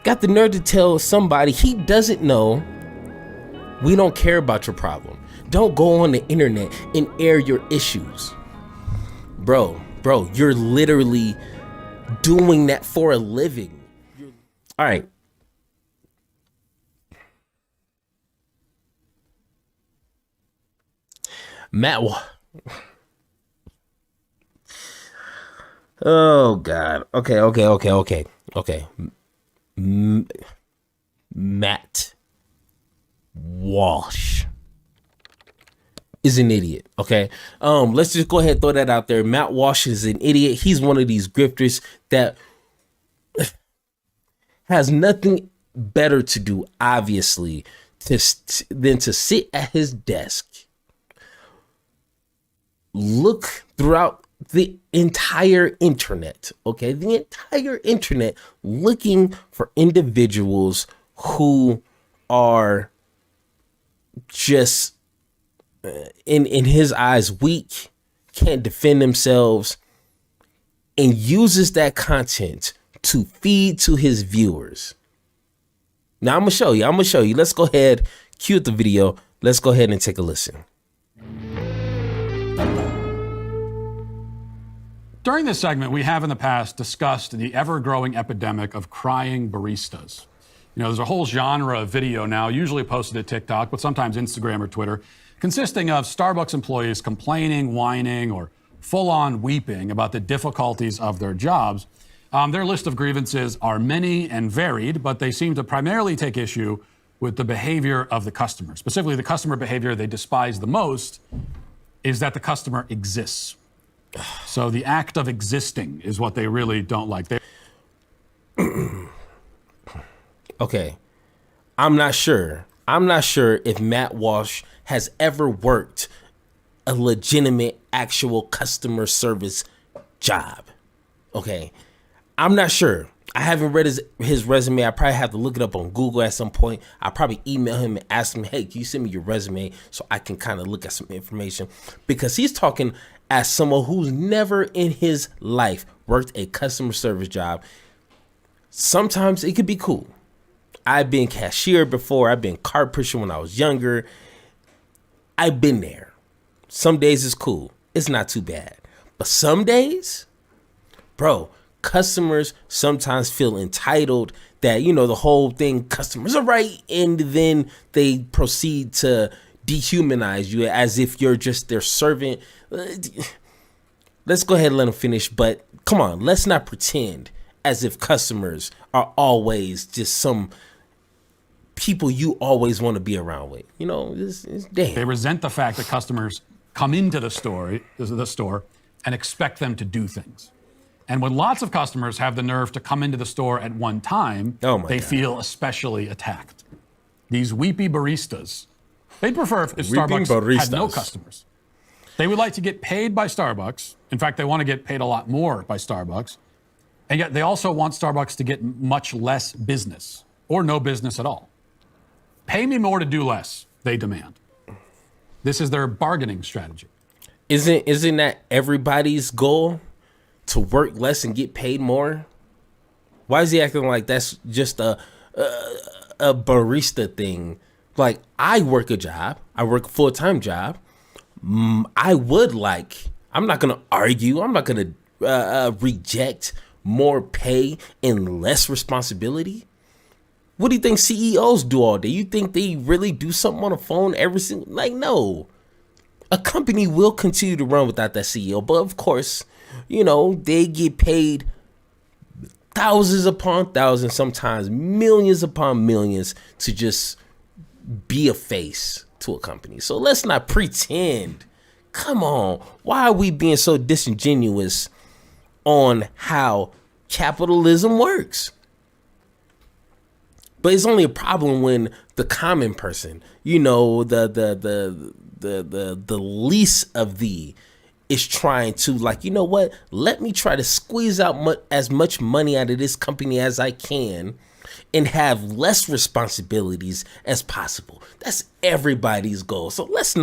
got the nerve to tell somebody he doesn't know, we don't care about your problem. Don't go on the internet and air your issues. Bro, you're literally doing that for a living. All right. Oh God. Okay. Matt Walsh is an idiot. Okay. Let's just go ahead and throw that out there. Matt Walsh is an idiot. He's one of these grifters that has nothing better to do, obviously, than to sit at his desk, look throughout the entire internet, okay? The entire internet, looking for individuals who are just, in his eyes, weak, can't defend themselves, and uses that content to feed to his viewers. Now I'm gonna show you. Let's go ahead, cue the video. Let's go ahead and take a listen. During this segment, we have in the past discussed the ever-growing epidemic of crying baristas. You know, there's a whole genre of video now, usually posted at TikTok, but sometimes Instagram or Twitter, consisting of Starbucks employees complaining, whining, or full-on weeping about the difficulties of their jobs. Their list of grievances are many and varied, but they seem to primarily take issue with the behavior of the customer. Specifically, the customer behavior they despise the most is that the customer exists. So the act of existing is what they really don't like. Okay. I'm not sure if Matt Walsh has ever worked a legitimate, actual customer service job. Okay. I'm not sure. I haven't read his resume. I probably have to look it up on Google at some point. I'll probably email him and ask him, hey, can you send me your resume so I can kind of look at some information? Because he's talking as someone who's never in his life worked a customer service job. Sometimes it could be cool. I've been cashier before. I've been cart pusher when I was younger. I've been there. Some days it's cool. It's not too bad. But some days, bro, customers sometimes feel entitled that, you know, the whole thing, customers are right. And then they proceed to dehumanize you as if you're just their servant. Let's go ahead and let them finish. But come on, let's not pretend as if customers are always just some people you always want to be around with. You know, it's damn. They resent the fact that customers come into the store and expect them to do things. And when lots of customers have the nerve to come into the store at one time, they feel especially attacked. These weepy baristas, they'd prefer if Starbucks had no customers. They would like to get paid by Starbucks. In fact, they want to get paid a lot more by Starbucks. And yet they also want Starbucks to get much less business or no business at all. Pay me more to do less, they demand. This is their bargaining strategy. Isn't that everybody's goal? To work less and get paid more? Why is he acting like that's just a barista thing? Like, I work a job. I work a full-time job. I'm not going to argue. I'm not going to reject more pay and less responsibility. What do you think CEOs do all day? You think they really do something on the phone every single, no. A company will continue to run without that CEO, but of course, you know, they get paid thousands upon thousands, sometimes millions upon millions to just be a face to a company. So let's not pretend. Come on. Why are we being so disingenuous on how capitalism works? But it's only a problem when the common person, you know, the least of thee is trying to, like, you know what? Let me try to squeeze out as much money out of this company as I can and have less responsibilities as possible. That's everybody's goal. So let's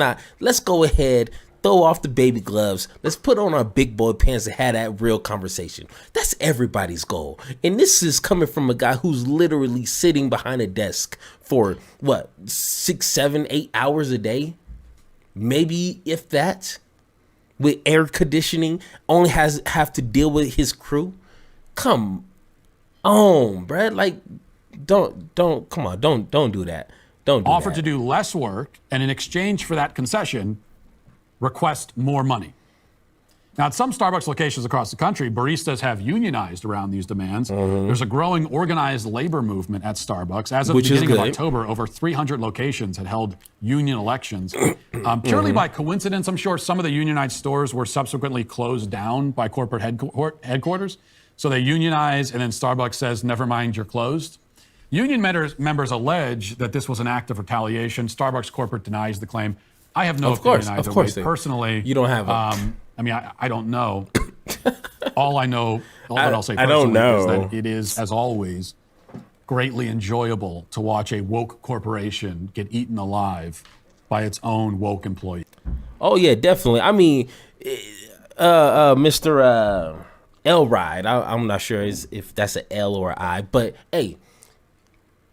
go ahead, throw off the baby gloves. Let's put on our big boy pants and have that real conversation. That's everybody's goal. And this is coming from a guy who's literally sitting behind a desk for what, 6, 7, 8 hours a day? Maybe if that, with air conditioning, only have to deal with his crew. Come on, bruh. Like, don't come on, don't do that. Don't do Offer that. to do less work, and in exchange for that concession, request more money. Now, at some Starbucks locations across the country, baristas have unionized around these demands. There's a growing organized labor movement at Starbucks. As of the beginning of October, over 300 locations had held union elections. Purely by coincidence, I'm sure some of the unionized stores were subsequently closed down by corporate headquarters. So they unionize, and then Starbucks says, never mind, you're closed. Union members allege that this was an act of retaliation. Starbucks corporate denies the claim. I have no opinion either way. Personally, you don't have. I mean, I don't know. All I know, all that I'll say I don't personally know. is that it is, as always, greatly enjoyable to watch a woke corporation get eaten alive by its own woke employee. Oh yeah, definitely. I mean, Mr. Elride. I'm not sure if that's an L or an I, but hey.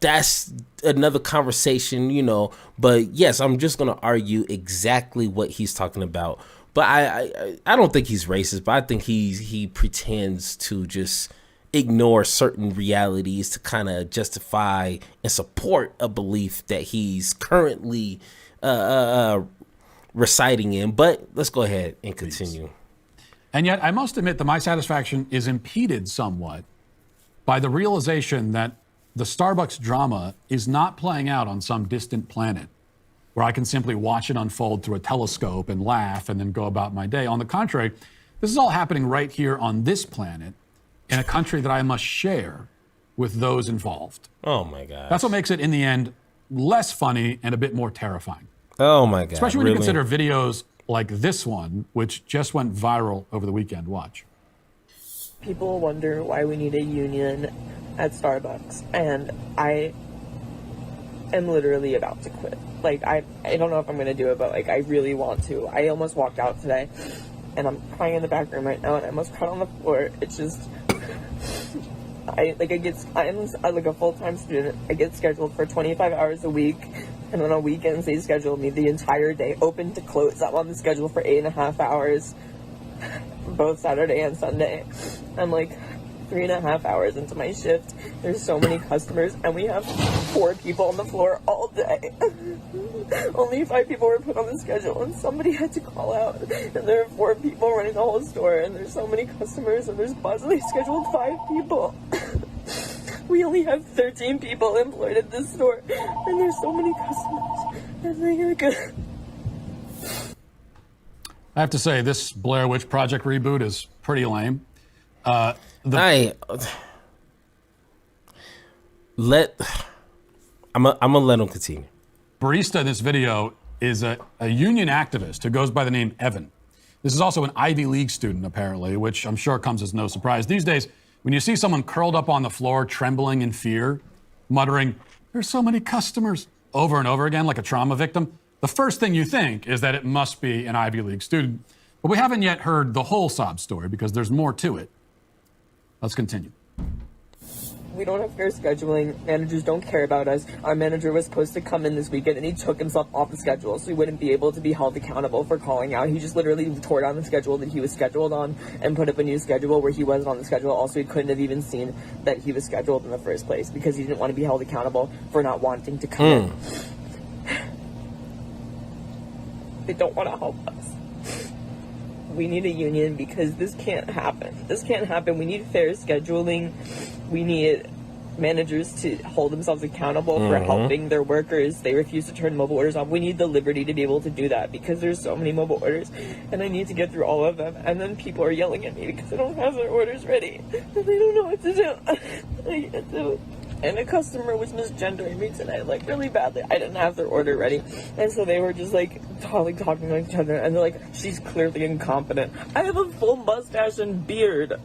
That's another conversation, you know. But yes, I'm just gonna argue exactly what he's talking about. But I don't think he's racist, but I think he pretends to just ignore certain realities to kind of justify and support a belief that he's currently reciting in. But let's go ahead and continue. And yet, I must admit that my satisfaction is impeded somewhat by the realization that the Starbucks drama is not playing out on some distant planet where I can simply watch it unfold through a telescope and laugh and then go about my day. On the contrary, this is all happening right here on this planet in a country that I must share with those involved. Oh my God. That's what makes it, in the end, less funny and a bit more terrifying. Oh my God. Especially when you consider videos like this one, which just went viral over the weekend. Watch. People wonder why we need a union at Starbucks, and I am literally about to quit. Like, I don't know if I'm gonna do it, but like, I really want to. I almost walked out today, and I'm crying in the back room right now, and I almost cried on the floor. It's just, I'm like a full-time student. I get scheduled for 25 hours a week, and on weekends they schedule me the entire day, open to close. I'm on the schedule for 8.5 hours, both Saturday and Sunday. I'm like 3.5 hours into my shift. There's so many customers, and we have 4 people on the floor all day. Only 5 people were put on the schedule, and somebody had to call out. And there are 4 people running the whole store, and there's so many customers, and there's possibly scheduled 5 people. We only have 13 people employed at this store, and there's so many customers. I have to say, this Blair Witch Project reboot is pretty lame. I'm gonna let him continue. Barista in this video is a union activist who goes by the name Evan. This is also an Ivy League student, apparently, which I'm sure comes as no surprise. These days, when you see someone curled up on the floor, trembling in fear, muttering, "There's so many customers," over and over again like a trauma victim, the first thing you think is that it must be an Ivy League student. But we haven't yet heard the whole sob story because there's more to it. Let's continue. We don't have fair scheduling. Managers don't care about us. Our manager was supposed to come in this weekend, and he took himself off the schedule, so he wouldn't be able to be held accountable for calling out. He just literally tore down the schedule that he was scheduled on and put up a new schedule where he wasn't on the schedule. Also, he couldn't have even seen that he was scheduled in the first place because he didn't want to be held accountable for not wanting to come in. They don't want to help us. We need a union because this can't happen. This can't happen. We need fair scheduling. We need managers to hold themselves accountable for helping their workers. They refuse to turn mobile orders off. We need the liberty to be able to do that because there's so many mobile orders and I need to get through all of them. And then people are yelling at me because I don't have their orders ready and they don't know what to do. I can't do it. And a customer was misgendering me tonight, like, really badly. I didn't have their order ready. And so they were just, like, talking like each other. And they're like, she's clearly incompetent. I have a full mustache and beard.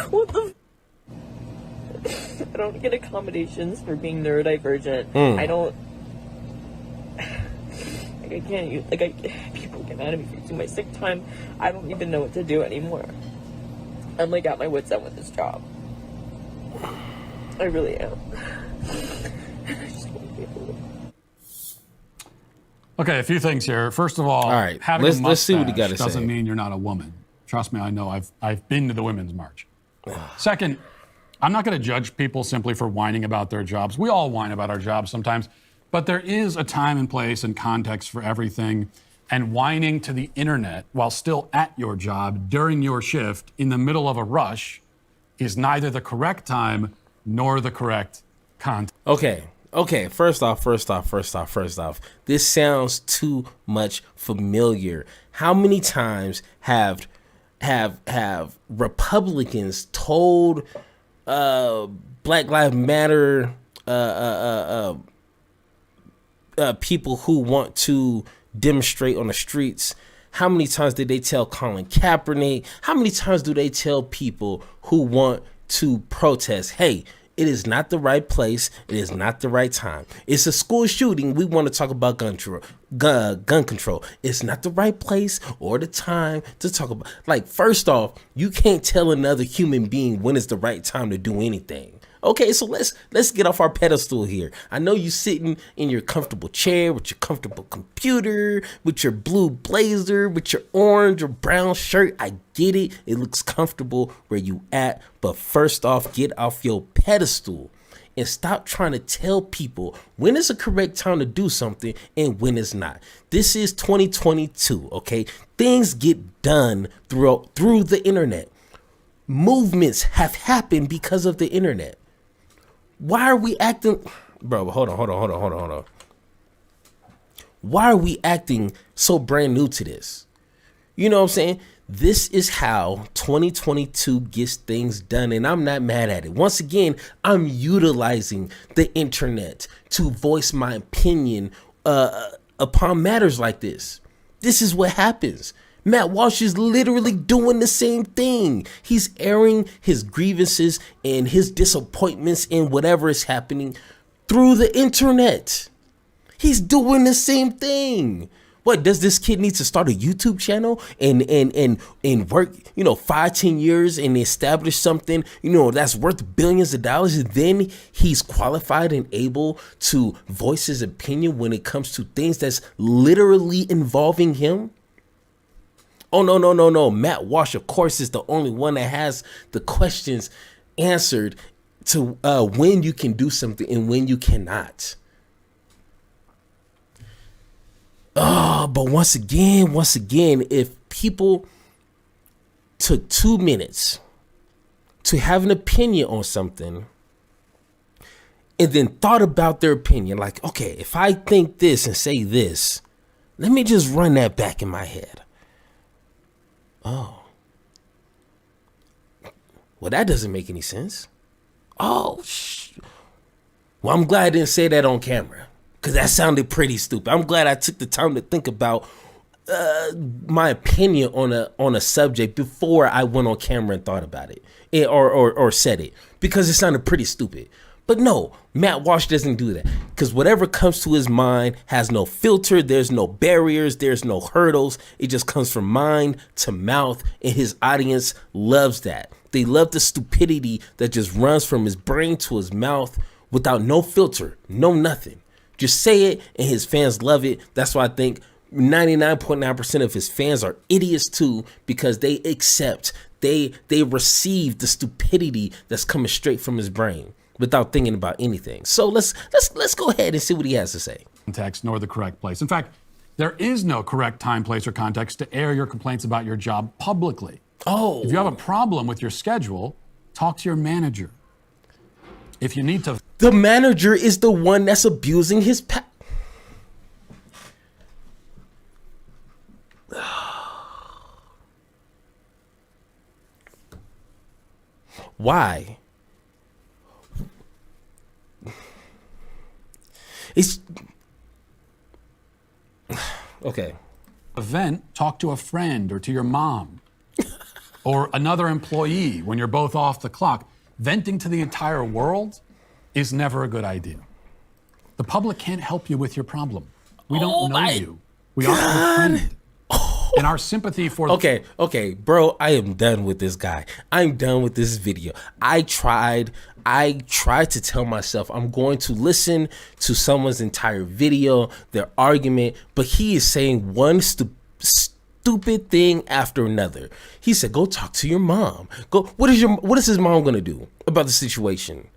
What the I don't get accommodations for being neurodivergent. I don't... Like, I can't use, like, people get mad at me for using my sick time. I don't even know what to do anymore. I'm, like, at my wit's end with this job. I really am. I just want to be able to. Okay, a few things here. First of all, right, having let's see what he mustache got to doesn't say. mean you're not a woman. Trust me, I know. I've been to the Women's March. Second, I'm not going to judge people simply for whining about their jobs. We all whine about our jobs sometimes, but there is a time and place and context for everything. And whining to the internet while still at your job during your shift in the middle of a rush is neither the correct time nor the correct context. Okay, first off, this sounds too much familiar. How many times have Republicans told Black Lives Matter people who want to demonstrate on the streets? How many times did they tell Colin Kaepernick? How many times do they tell people who want to protest, hey, it is not the right place. It is not the right time. It's a school shooting. We want to talk about gun control. It's not the right place or the time to talk about. Like, first off, you can't tell another human being when it's the right time to do anything. Okay, so let's get off our pedestal here. I know you sitting in your comfortable chair with your comfortable computer, with your blue blazer, with your orange or brown shirt. I get it. It looks comfortable where you at. But first off, get off your pedestal and stop trying to tell people when is the correct time to do something and when it's not. This is 2022, okay? Things get done through the internet. Movements have happened because of the internet. Why are we acting, bro? Hold on. Why are we acting so brand new to this? You know what I'm saying? This is how 2022 gets things done, and I'm not mad at it. Once again, I'm utilizing the internet to voice my opinion upon matters like this. This is what happens. Matt Walsh is literally doing the same thing. He's airing his grievances and his disappointments in whatever is happening through the internet. He's doing the same thing. What, does this kid need to start a YouTube channel and work, 5-10 years and establish something, that's worth billions of dollars? And then he's qualified and able to voice his opinion when it comes to things that's literally involving him? Oh, no. Matt Walsh, of course, is the only one that has the questions answered to when you can do something and when you cannot. But once again, if people took 2 minutes to have an opinion on something and then thought about their opinion, like, okay, if I think this and say this, let me just run that back in my head. Oh. Well, that doesn't make any sense. Oh, well, I'm glad I didn't say that on camera, because that sounded pretty stupid. I'm glad I took the time to think about my opinion on a subject before I went on camera and thought about it or said it, because it sounded pretty stupid. But no, Matt Walsh doesn't do that, because whatever comes to his mind has no filter. There's no barriers. There's no hurdles. It just comes from mind to mouth, and his audience loves that. They love the stupidity that just runs from his brain to his mouth without no filter, no nothing. Just say it, and his fans love it. That's why I think 99.9% of his fans are idiots too, because they accept, they receive the stupidity that's coming straight from his brain without thinking about anything. So let's go ahead and see what he has to say. Context nor the correct place. In fact, there is no correct time, place, or context to air your complaints about your job publicly. Oh. If you have a problem with your schedule, talk to your manager. If you need to... The manager is the one that's abusing his Why? It's okay. Event, talk to a friend or to your mom or another employee when you're both off the clock. Venting to the entire world is never a good idea. The public can't help you with your problem. We don't know you. We aren't befriended. And our sympathy for Okay, bro, I am done with this guy. I'm done with this video. I tried to tell myself I'm going to listen to someone's entire video, their argument, but he is saying one stupid thing after another. He said, go talk to your mom. What is his mom gonna do about the situation?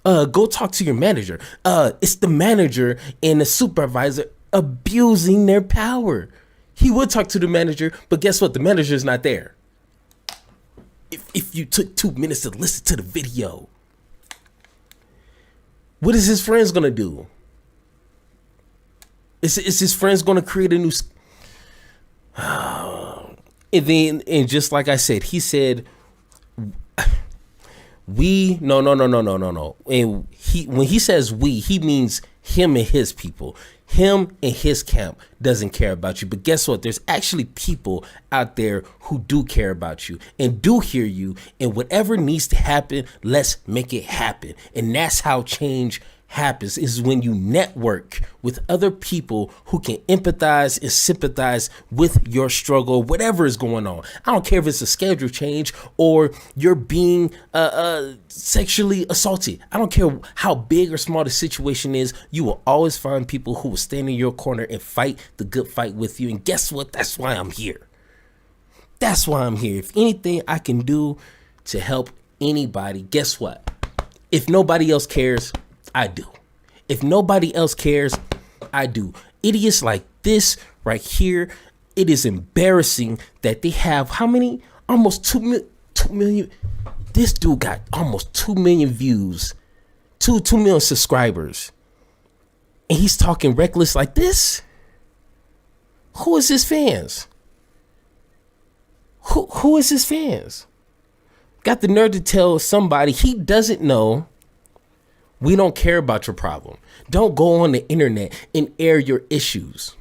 Go talk to your manager. It's the manager and the supervisor abusing their power. He would talk to the manager, but guess what? The manager is not there. If you took 2 minutes to listen to the video, what is his friends gonna do? Is his friends gonna create a new? And just like I said, he said, "We no." And when he says we, he means him and his people. Him and his camp doesn't care about you. But guess what? There's actually people out there who do care about you and do hear you. And whatever needs to happen, let's make it happen. And that's how change happens, is when you network with other people who can empathize and sympathize with your struggle, whatever is going on. I don't care if it's a schedule change or you're being sexually assaulted. I don't care how big or small the situation is. You will always find people who will stand in your corner and fight the good fight with you. And guess what? That's why I'm here. That's why I'm here. If anything I can do to help anybody, guess what? If nobody else cares, I do. If nobody else cares, I do. Idiots like this right here, it is embarrassing that they have how many? Almost 2 million. This dude got almost 2 million views, 2 million subscribers. And he's talking reckless like this? Who is his fans? Who is his fans? Got the nerve to tell somebody he doesn't know, we don't care about your problem. Don't go on the internet and air your issues.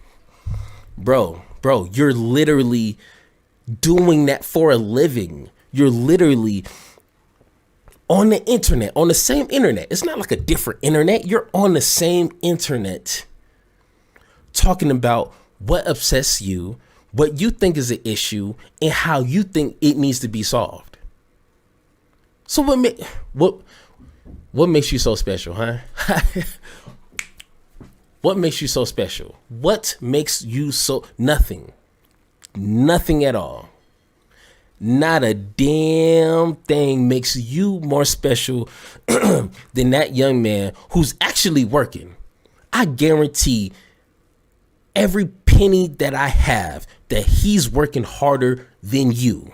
Bro, you're literally doing that for a living. You're literally on the internet, on the same internet. It's not like a different internet. You're on the same internet talking about what upsets you, what you think is an issue, and how you think it needs to be solved. So what makes you so special, huh? What makes you so special? What makes you so nothing? Nothing at all. Not a damn thing makes you more special than that young man who's actually working. I guarantee every penny that I have that he's working harder than you.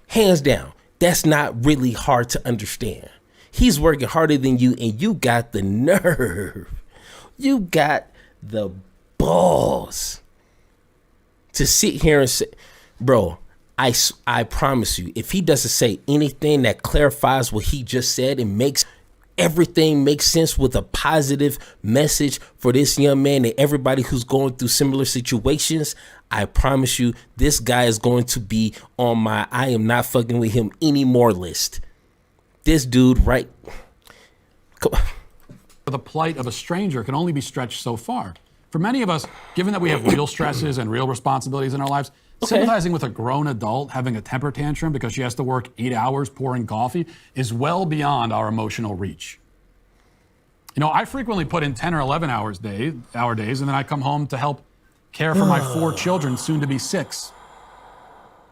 Hands down. That's not really hard to understand. He's working harder than you, and you got the nerve. You got the balls to sit here and say, bro, I promise you, if he doesn't say anything that clarifies what he just said and makes everything make sense with a positive message for this young man and everybody who's going through similar situations, I promise you, this guy is going to be on my I am not fucking with him anymore list. This dude, right? The plight of a stranger can only be stretched so far. For many of us, given that we have real stresses and real responsibilities in our lives, sympathizing with a grown adult having a temper tantrum because she has to work 8 hours pouring coffee is well beyond our emotional reach. You know, I frequently put in 10 or 11 hour days, and then I come home to help care for my 4 children, soon to be 6.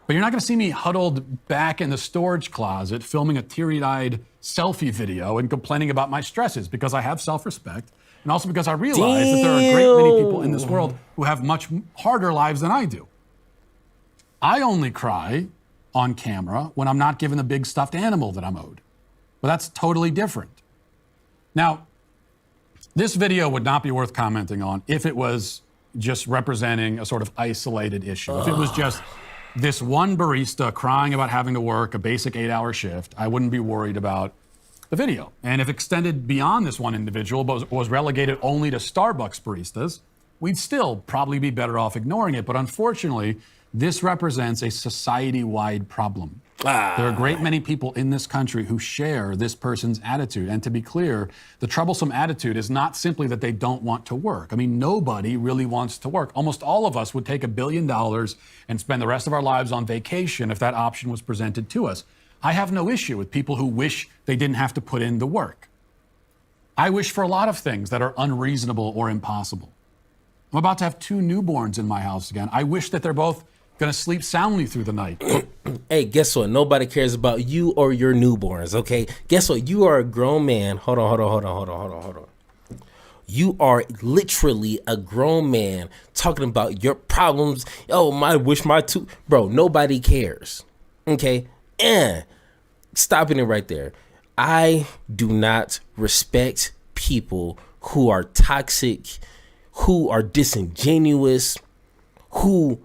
But you're not going to see me huddled back in the storage closet filming a teary-eyed selfie video and complaining about my stresses, because I have self-respect, and also because I realize that there are a great many people in this world who have much harder lives than I do. I only cry on camera when I'm not given the big stuffed animal that I'm owed. But that's totally different. Now, this video would not be worth commenting on if it was just representing a sort of isolated issue. If it was just this one barista crying about having to work a basic 8-hour shift, I wouldn't be worried about the video. And if extended beyond this one individual, but was relegated only to Starbucks baristas, we'd still probably be better off ignoring it. But unfortunately, this represents a society-wide problem. There are a great many people in this country who share this person's attitude. And to be clear, the troublesome attitude is not simply that they don't want to work. I mean, nobody really wants to work. Almost all of us would take $1 billion and spend the rest of our lives on vacation if that option was presented to us. I have no issue with people who wish they didn't have to put in the work. I wish for a lot of things that are unreasonable or impossible. I'm about to have 2 newborns in my house again. I wish that they're both going to sleep soundly through the night. Hey, guess what? Nobody cares about you or your newborns, okay? Guess what? You are a grown man. Hold on. You are literally a grown man talking about your problems. Oh, Bro, nobody cares, okay? Stopping it right there. I do not respect people who are toxic, who are disingenuous, who...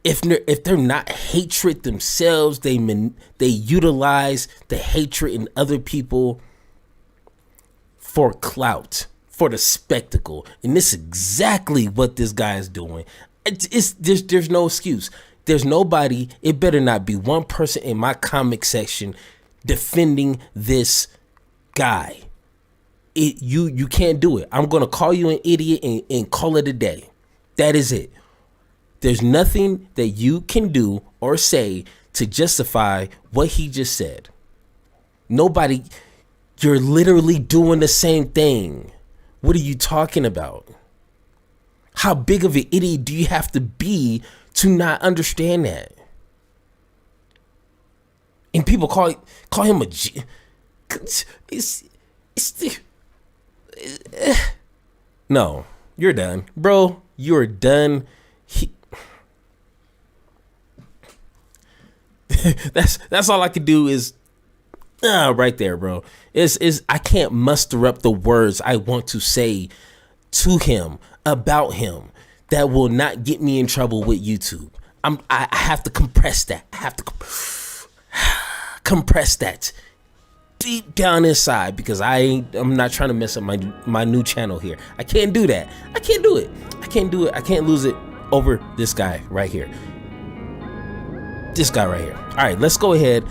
If they're not hatred themselves, they utilize the hatred in other people for clout, for the spectacle, and this is exactly what this guy is doing. There's no excuse. There's nobody. It better not be one person in my comment section defending this guy. You can't do it. I'm gonna call you an idiot and call it a day. That is it. There's nothing that you can do or say to justify what he just said. Nobody, you're literally doing the same thing. What are you talking about? How big of an idiot do you have to be to not understand that? And people call him a G. No, you're done. Bro, you're done. That's all I could do is right there, bro. Is I can't muster up the words I want to say to him about him that will not get me in trouble with YouTube. I have to compress that. I have to compress that deep down inside because I'm not trying to mess up my new channel here. I can't do that. I can't do it. I can't lose it over this guy right here. This guy right here. All right, let's go ahead.